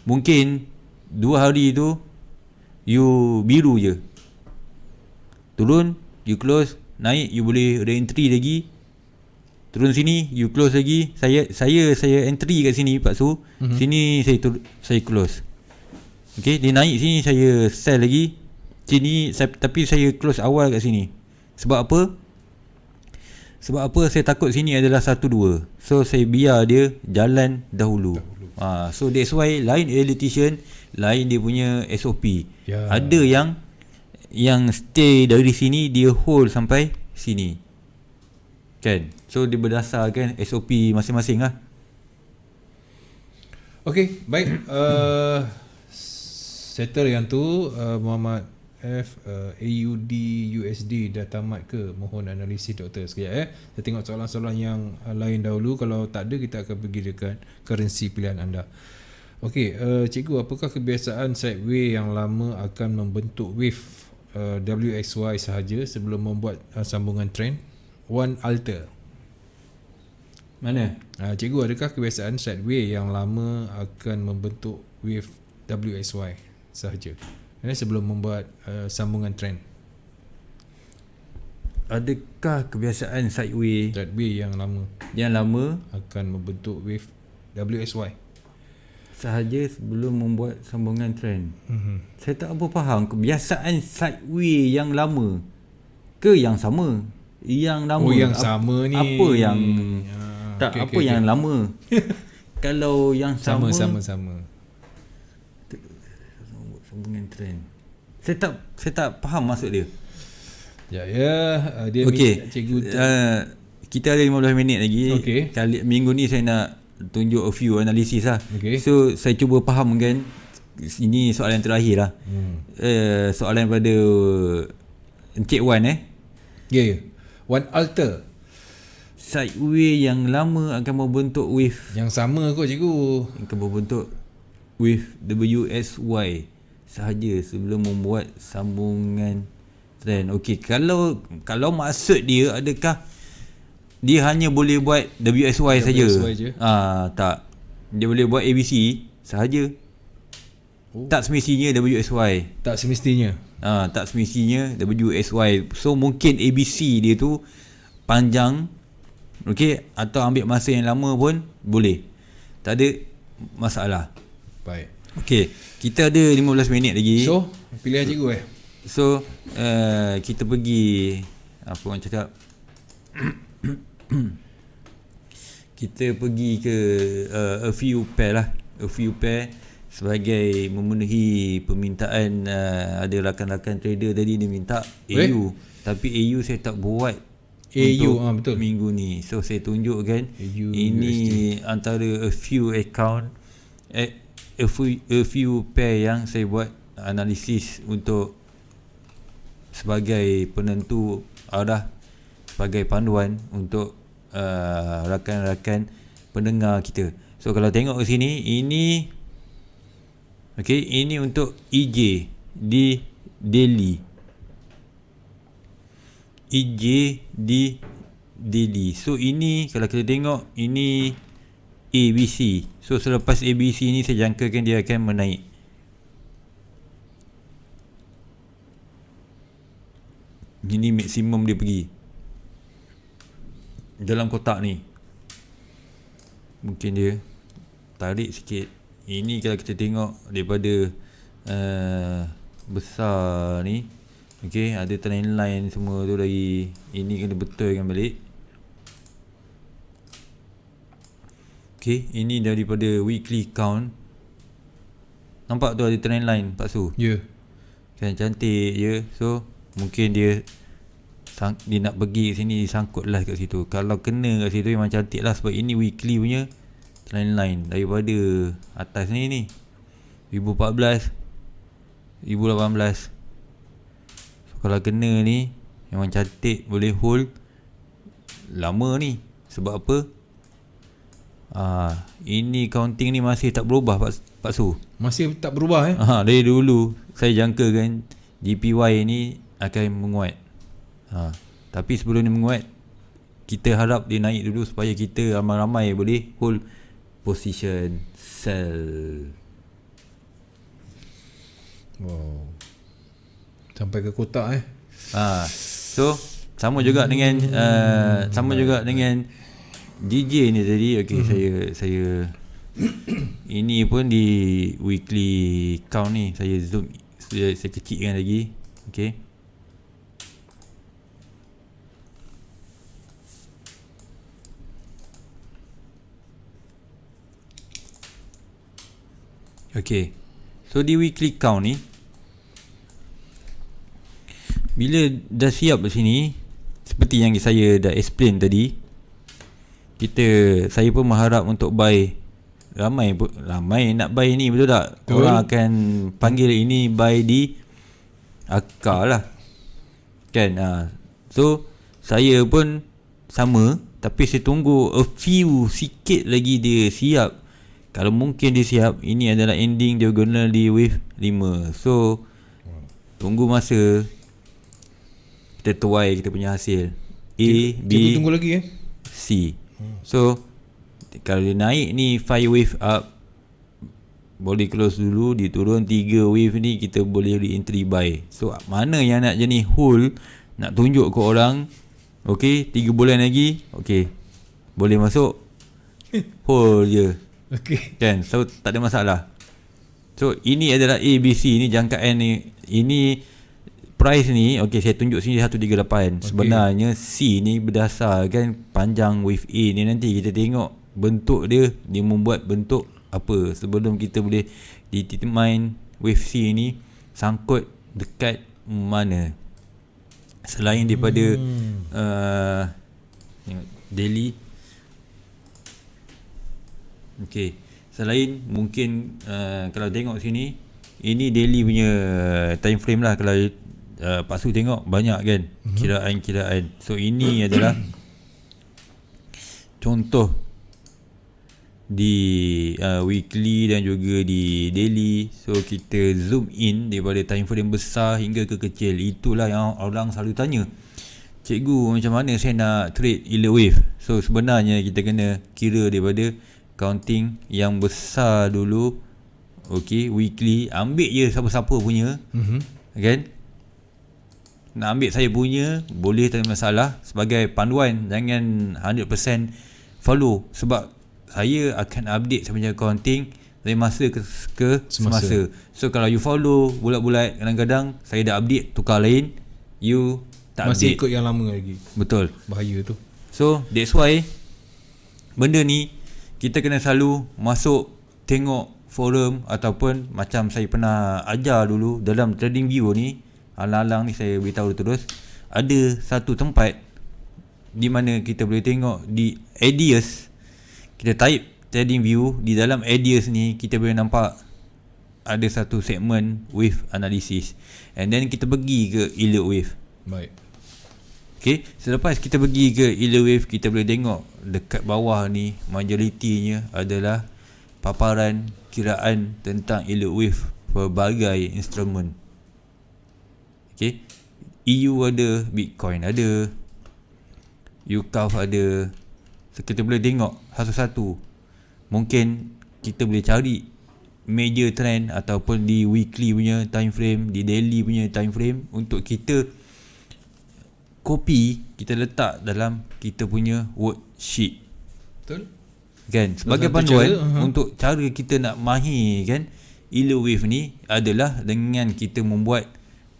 Mungkin 2 hari tu you biru je, turun you close, naik you boleh re-entry lagi, turun sini you close lagi. Saya entry kat sini Pak Su, sini saya close. Okay, dia naik sini saya sell lagi, sini tapi saya close awal kat sini. Sebab apa? Saya takut sini adalah 1-2. So saya biar dia jalan dahulu. So that's why lain electrician, lain dia punya SOP. Ada yang stay dari sini, dia hold sampai sini, kan? So dia berdasarkan SOP masing-masing lah. Okay, baik. Settle yang tu. Muhammad F, AUD USD dah tamat ke? Mohon analisis doktor sekejap. Saya tengok soalan-soalan yang lain dahulu. Kalau tak ada, kita akan pergi dekat currency pilihan anda. Okey, cikgu, apakah kebiasaan sideway yang lama akan membentuk wave WXY sahaja sebelum membuat sambungan trend? One alter. Mana? Cikgu, adakah kebiasaan sideway yang lama akan membentuk wave WXY sahaja sebelum membuat sambungan trend? Adakah kebiasaan sideway yang lama akan membentuk wave WXY sahaja sebelum membuat sambungan trend? Saya tak apa faham kebiasaan sideway yang lama ke yang sama? Yang lama. Yang sama ni apa yang yang lama? Kalau yang sama sambungan trend, saya tak faham maksud dia. Dia okay. Cikgu kita ada 15 minit lagi. Okay. Minggu ni saya nak tunjuk a few analisis lah. Okay. So saya cuba fahamkan. Ini soalan terakhir lah. Soalan pada Encik Wan One alter. Sideway yang lama akan membentuk wave yang sama kot cikgu. Akan membentuk wave WSY sahaja sebelum membuat sambungan trend. Okey, kalau maksud dia, adakah dia hanya boleh buat WSY saja? Tak. Dia boleh buat ABC sahaja. Tak semestinya WSY. Tak semestinya WSY. So mungkin ABC dia tu panjang, okey, atau ambil masa yang lama pun boleh. Tak ada masalah. Baik. Okey, kita ada 15 minit lagi. So, pilihan cikgu So, kita pergi apa orang cakap? Kita pergi ke a few pair sebagai memenuhi permintaan. Ada rakan-rakan trader tadi dia minta AU, tapi AU saya tak buat betul. Minggu ni. So saya tunjukkan ini USD. antara a few account, a few pair yang saya buat analisis untuk sebagai penentu arah, sebagai panduan untuk rakan-rakan pendengar kita. So kalau tengok ke sini, ini ini untuk EJ di daily. EJ di daily. So ini kalau kita tengok, ini ABC. So selepas ABC ni saya jangkakan dia akan menaik. Ini maksimum dia pergi dalam kotak ni. Mungkin dia tarik sikit. Ini kalau kita tengok daripada besar ni, okey, ada trend line semua tu dari ini, kena betulkan balik. Okey, ini daripada weekly count. Nampak tu ada trend line Pak Su? Ya. Kan cantik je. So mungkin dia 1 dia nak pergi kat sini, disangkut lah kat situ. Kalau kena kat situ memang cantik lah, sebab ini weekly punya line daripada atas ni 2014 2018. So, kalau kena ni memang cantik, boleh hold lama ni. Sebab apa? Ini counting ni masih tak berubah Pak Su. Masih tak berubah Dari dulu saya jangkakan JPY ni akan menguat. Tapi sebelum dia menguat, kita harap dia naik dulu supaya kita ramai-ramai boleh hold position sell. Wow. Sampai ke kotak So sama juga dengan DJ ni tadi. Okey, saya ini pun di weekly count ni saya zoom, saya kecilkan lagi. Okey. Okay. So di weekly count ni, bila dah siap di sini, seperti yang saya dah explain tadi, saya pun mengharap untuk buy. Ramai nak buy ni, betul tak? Betul. Orang akan panggil ini buy di akar lah, kan? So saya pun sama, tapi saya tunggu a few sikit lagi dia siap. Kalau mungkin dia siap, ini adalah ending diagonal di wave 5. So tunggu masa, kita tuai kita punya hasil A, B, tunggu lagi C. So kalau dia naik ni 5 wave up, boleh close dulu. Dia turun 3 wave ni, kita boleh re-entry buy. So mana yang nak jadi hold, nak tunjuk ke orang, okay, 3 bulan lagi, okay, boleh masuk, hold je. Okay. Kan? So tak ada masalah. So ini adalah A, B, C ni jangkaan ni. Ini price ni, okay, saya tunjuk sini 138. Okay. Sebenarnya C ni berdasarkan panjang wave A ni. Nanti kita tengok bentuk dia membuat bentuk apa sebelum kita boleh determine wave C ni sangkut dekat mana. Selain daripada daily. Okay, selain mungkin kalau tengok sini, ini daily punya time frame lah. Kalau Pak Su tengok banyak kan kiraan-kiraan. So ini adalah contoh di weekly dan juga di daily. So kita zoom in daripada time frame besar hingga ke kecil. Itulah yang orang selalu tanya, cikgu macam mana saya nak trade yield wave. So sebenarnya kita kena kira daripada counting yang besar dulu. Okay, weekly ambil je siapa-siapa punya, kan? Nak ambil saya punya boleh, tak ada masalah. Sebagai panduan, jangan 100% follow, sebab saya akan update saya punya counting dari masa ke semasa. So kalau you follow bulat-bulat, kadang-kadang saya dah update tukar lain, you tak masih update, ikut yang lama lagi. Betul. Bahaya tu. So that's why benda ni kita kena selalu masuk tengok forum, ataupun macam saya pernah ajar dulu dalam trading view ni, alang-alang ni saya beritahu terus, ada satu tempat di mana kita boleh tengok di ADS. Kita type trading view, di dalam ADS ni kita boleh nampak ada satu segmen wave analysis, and then kita pergi ke yield wave. Baik. Okay, selepas kita pergi ke yield wave, kita boleh tengok dekat bawah ni majoritinya adalah paparan kiraan tentang yield wave pelbagai instrumen. Okay, EU ada, Bitcoin ada, UCAF ada. So kita boleh tengok satu-satu. Mungkin kita boleh cari major trend ataupun di weekly punya time frame, di daily punya time frame, untuk kita copy, kita letak dalam kita punya worksheet. Betul? Kan, sebagai panduan untuk cara kita nak mahir kan yield wave ni adalah dengan kita membuat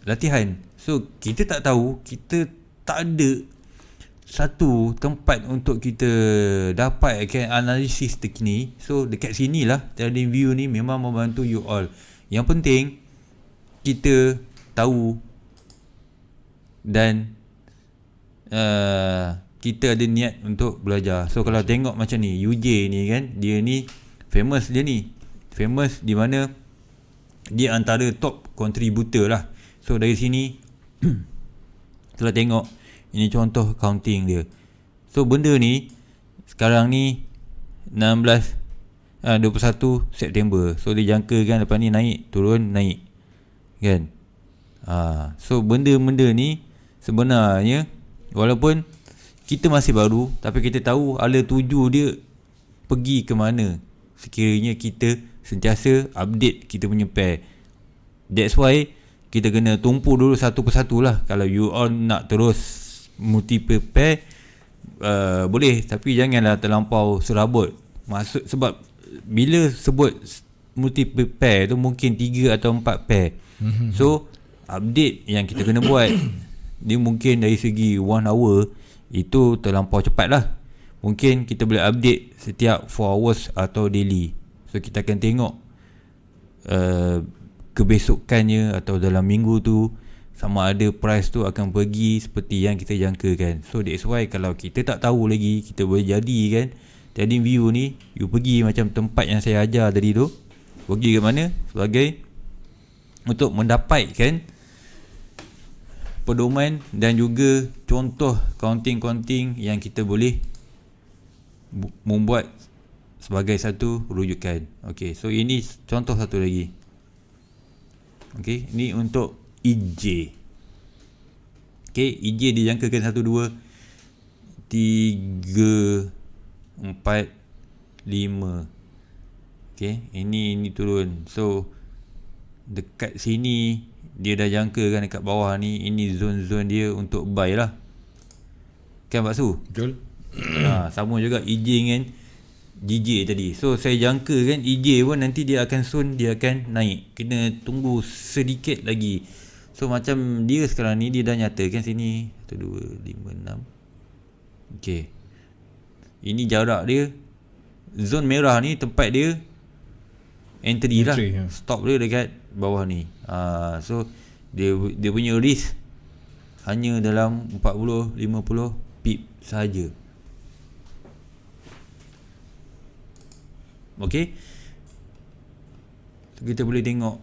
latihan. So kita tak tahu, kita tak ada satu tempat untuk kita dapat kan analisis terkini. So dekat sinilah trading view ni memang membantu you all. Yang penting kita tahu dan kita ada niat untuk belajar. So kalau tengok macam ni, UJ ni kan, dia ni famous di mana dia antara top contributor lah. So dari sini kalau tengok, ini contoh counting dia. So benda ni sekarang ni 21 September. So dia jangkakan lepas ni naik, turun, naik kan. So benda-benda ni sebenarnya walaupun kita masih baru, tapi kita tahu ala tuju dia pergi ke mana sekiranya kita sentiasa update kita punya pair. That's why kita kena tumpu dulu satu persatu lah. Kalau you all nak terus multiple pair, boleh, tapi janganlah terlampau serabut. Maksud sebab bila sebut multiple pair tu mungkin 3 atau 4 pair. So update yang kita kena buat dia mungkin dari segi 1 hour itu terlampau cepat lah. Mungkin kita boleh update setiap 4 hours atau daily. So kita akan tengok kebesokannya atau dalam minggu tu sama ada price tu akan pergi seperti yang kita jangkakan. So that's why kalau kita tak tahu lagi, kita boleh jadikan trading view ni, you pergi macam tempat yang saya ajar tadi tu. Pergi ke mana? Sebagai untuk mendapatkan pedoman dan juga contoh counting-counting yang kita boleh membuat sebagai satu rujukan. Okay, so ini contoh satu lagi. Okay, ini untuk EJ. Okay, EJ dijangkakan 1, 2, 3, 4, 5. Okay, ini turun. So dekat sini dia dah jangkakan dekat bawah ni, ini zone-zone dia untuk buy lah. Kan Pak Su? Betul. Sama juga EJ dengan GJ tadi. So saya jangka kan EJ pun nanti dia akan soon dia akan naik. Kena tunggu sedikit lagi. So macam dia sekarang ni dia dah nyatakan sini 1, 2, 5, 6. Okay, ini jarak dia. Zone merah ni tempat dia entry lah. Stop dia dekat bawah ni. So dia punya risk hanya dalam 40-50 pip sahaja. Okay, so kita boleh tengok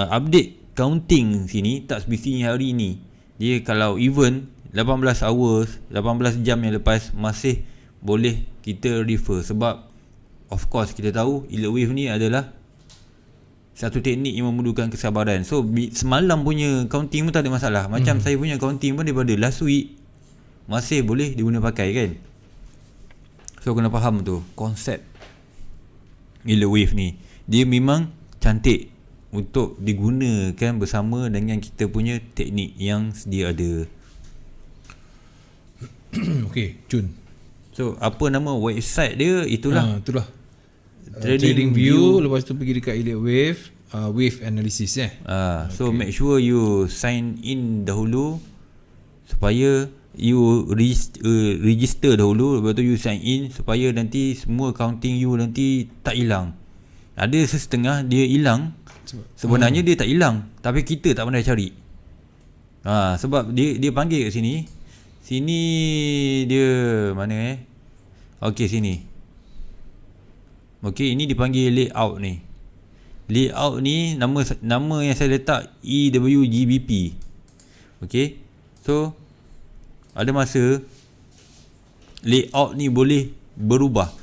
update counting sini tak semestinya hari ni. Dia kalau even 18 hours, 18 jam yang lepas masih boleh kita refer. Sebab of course kita tahu elite wave ni adalah satu teknik yang memerlukan kesabaran. So semalam punya counting pun tak ada masalah. Macam saya punya counting pun daripada last week masih boleh diguna pakai kan. So kena faham tu konsep elite wave ni. Dia memang cantik untuk digunakan bersama dengan kita punya teknik yang sedia ada. Okay, Jun. So apa nama website dia? Itulah Trading View. Lepas tu pergi dekat Elite Wave, Wave Analysis So make sure you sign in dahulu supaya you register dahulu. Lepas tu you sign in supaya nanti semua accounting you nanti tak hilang. Ada setengah dia hilang. Sebenarnya dia tak hilang, tapi kita tak pandai cari. Sebab dia panggil kat sini. Sini dia mana Okey, sini. Okey, ini dipanggil layout ni. Layout ni nama yang saya letak EWGBP. Okey. So ada masa layout ni boleh berubah.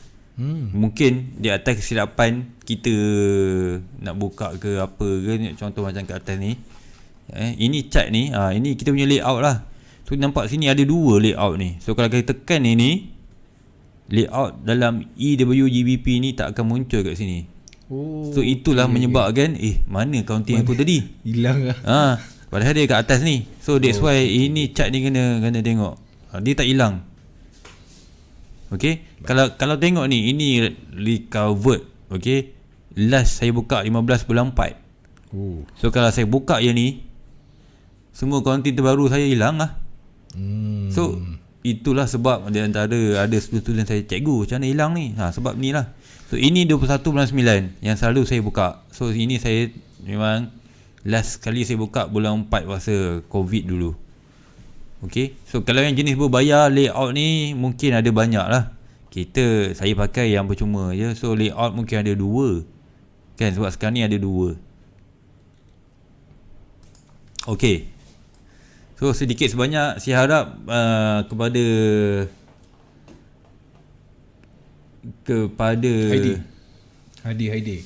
Mungkin di atas kesilapan kita nak buka ke apa ke, contoh macam kat atas ni. Ini chart ni, ini kita punya layout lah. So nampak sini ada 2 layout ni. So kalau kita tekan ini, layout dalam EWGBP ni tak akan muncul kat sini. So itulah menyebabkan mana counting aku tadi hilang lah. Padahal dia kat atas ni. So that's why ini chart ni kena tengok. Dia tak hilang. Okay, kalau tengok ni, ini recovered. Okay, last saya buka 15 bulan 4. So kalau saya buka yang ni, semua counting terbaru saya hilang lah. So itulah sebab di antara ada student saya, cikgu macam mana hilang ni, sebab ni lah. So ini 21 bulan 9 yang selalu saya buka. So ini saya memang last kali saya buka bulan 4 masa COVID dulu. Okay, so kalau yang jenis berbayar layout ni mungkin ada banyak lah. Saya pakai yang percuma je. So layout mungkin ada 2 kan, sebab sekarang ni ada 2. Okay, so sedikit sebanyak saya harap kepada Hadi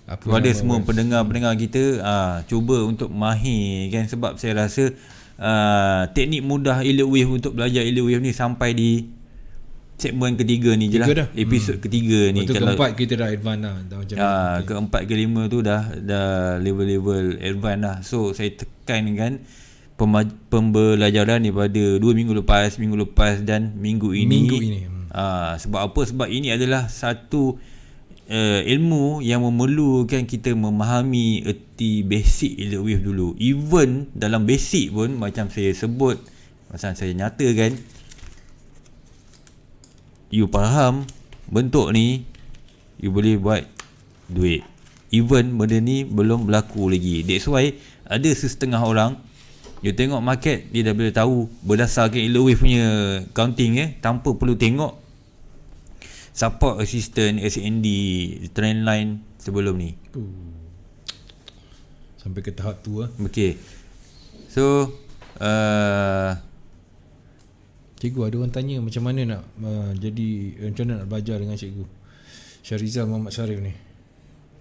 kepada semua pendengar-pendengar kita, cuba untuk mahir kan, sebab saya rasa teknik mudah Elite Wave untuk belajar Elite Wave ni sampai di segmen ketiga ni je lah, episod ketiga ni. Betul, keempat kita dah advance lah, dah macam keempat ke lima tu dah level-level advance lah. So saya tekankan pembelajaran daripada 2 minggu lepas, minggu lepas dan minggu ini. Sebab apa? Sebab ini adalah satu ilmu yang memerlukan kita memahami erti basic Elite Wave dulu. Even dalam basic pun, macam saya sebut, macam saya nyatakan, you faham bentuk ni, you boleh buat duit. Even benda ni belum berlaku lagi. That's why ada setengah orang, you tengok market, dia dah boleh tahu berdasarkan Elite Wave punya counting tanpa perlu tengok support, assistant, SND, trend line sebelum ni. Sampai ke tahap tu lah. Okay, so cikgu, ada orang tanya macam mana nak macam mana nak belajar dengan cikgu Syarizal Muhammad Syarif ni.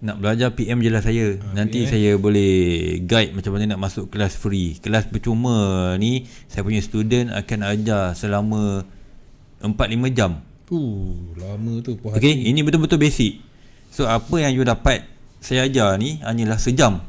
Nak belajar PM je lah saya. Nanti saya boleh guide macam mana nak masuk kelas free. Kelas percuma ni saya punya student akan ajar selama 4-5 jam. Lama tu. Okay, ini betul-betul basic. So apa yang you dapat saya ajar ni hanyalah sejam.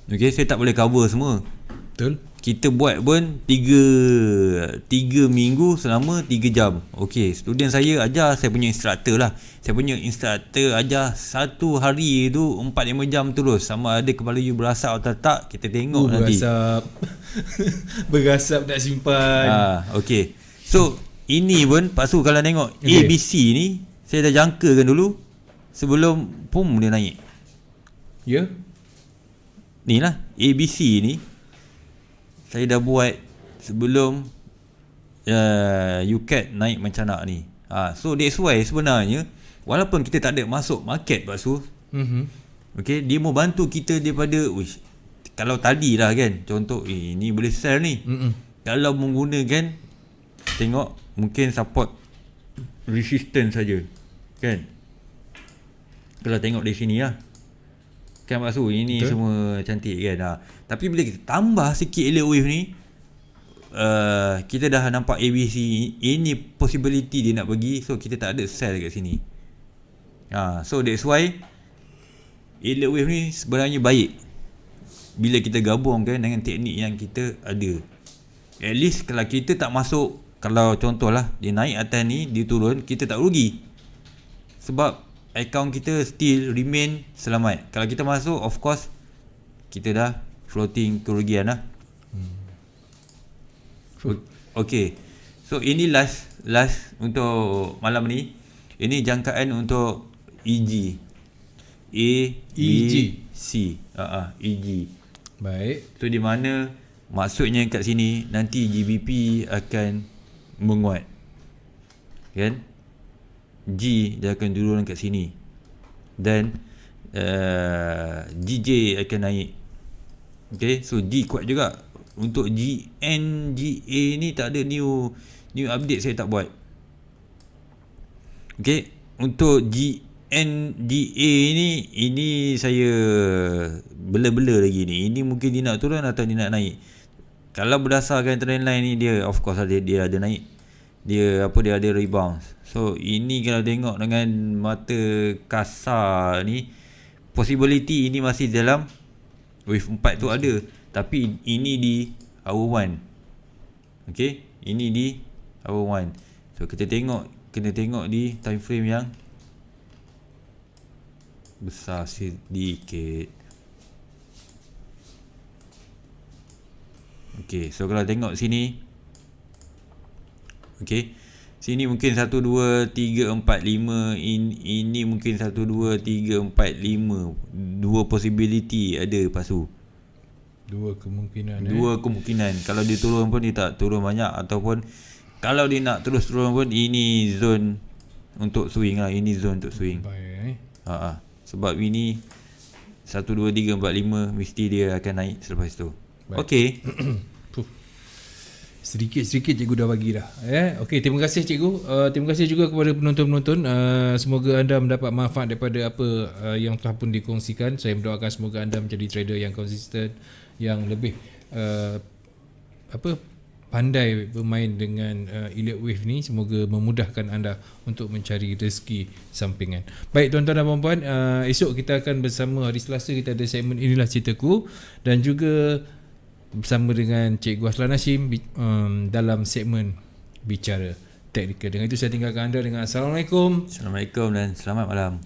Okay, saya tak boleh cover semua. Betul. Kita buat pun 3 minggu selama 3 jam. Okay, student saya ajar, saya punya instructor lah. Saya punya instructor ajar satu hari tu 4-5 jam terus. Sama ada kepala you berasap atau tak, kita tengok nanti. Berasap tak simpan. Okay, so ini pun pasu kalau tengok ABC ni, saya dah jangkakan dulu sebelum dia naik. Ya. Ni lah ABC ni saya dah buat sebelum UCAT naik mencanak ni. So that's why sebenarnya walaupun kita tak ada masuk market pasu, okay, dia mau bantu kita daripada kalau tadi lah kan, contoh ni boleh sell ni. Kalau menggunakan, tengok mungkin support resistance saja kan. Kalau tengok di sini lah kan Pak Su, ini betul, semua cantik kan. Tapi bila kita tambah sikit Elite Wave ni, kita dah nampak ABC, ini possibility dia nak pergi. So kita tak ada sell kat sini. So that's why Elite Wave ni sebenarnya baik bila kita gabungkan dengan teknik yang kita ada. At least kalau kita tak masuk, kalau contohlah dia naik atas ni, dia turun, kita tak rugi. Sebab account kita still remain selamat. Kalau kita masuk, of course kita dah floating kerugian lah. Okay, so ini last untuk malam ni. Ini jangkaan untuk EG A, B, C. EG. Baik. So di mana maksudnya kat sini nanti GBP akan menguat kan, G dia akan turun kat sini, dan GJ akan naik. Okay, so G kuat juga. Untuk GNGA ni tak ada new update, saya tak buat. Okay, untuk GNGA ni, ini saya bela-bela lagi ni. Ini mungkin dia nak turun atau dia nak naik. Kalau berdasarkan trend line ni, dia of course dia ada naik. Dia ada rebound. So ini kalau tengok dengan mata kasar ni, possibility ini masih dalam wave 4 tu ada. Tapi ini di hour 1. Okay, ini di hour 1. So kita kena tengok di time frame yang besar sedikit. Okay, so kalau tengok sini, okay, sini mungkin 1, 2, 3, 4, 5. Ini mungkin 1, 2, 3, 4, 5. 2 possibility ada pasu. 2 Dua kemungkinan. Dua kemungkinan. Kalau dia turun pun dia tak turun banyak, ataupun kalau dia nak terus turun pun ini zone untuk swing lah. Ini zone untuk swing. Baik. Sebab ini 1, 2, 3, 4, 5 mesti dia akan naik selepas tu. Okey. Sedikit-sedikit cikgu dah bagi dah. Okey, terima kasih cikgu. Terima kasih juga kepada penonton-penonton. Semoga anda mendapat manfaat daripada apa yang telah pun dikongsikan. Saya mendoakan semoga anda menjadi trader yang konsisten, yang lebih pandai bermain dengan elite wave ni. Semoga memudahkan anda untuk mencari rezeki sampingan. Baik tuan-tuan dan puan-puan, esok kita akan bersama, hari Selasa kita ada segmen Inilah Ceritaku, dan juga bersama dengan Cikgu Aslan Hashim dalam segmen Bicara Teknikal. Dengan itu saya tinggalkan anda dengan Assalamualaikum. Assalamualaikum dan selamat malam.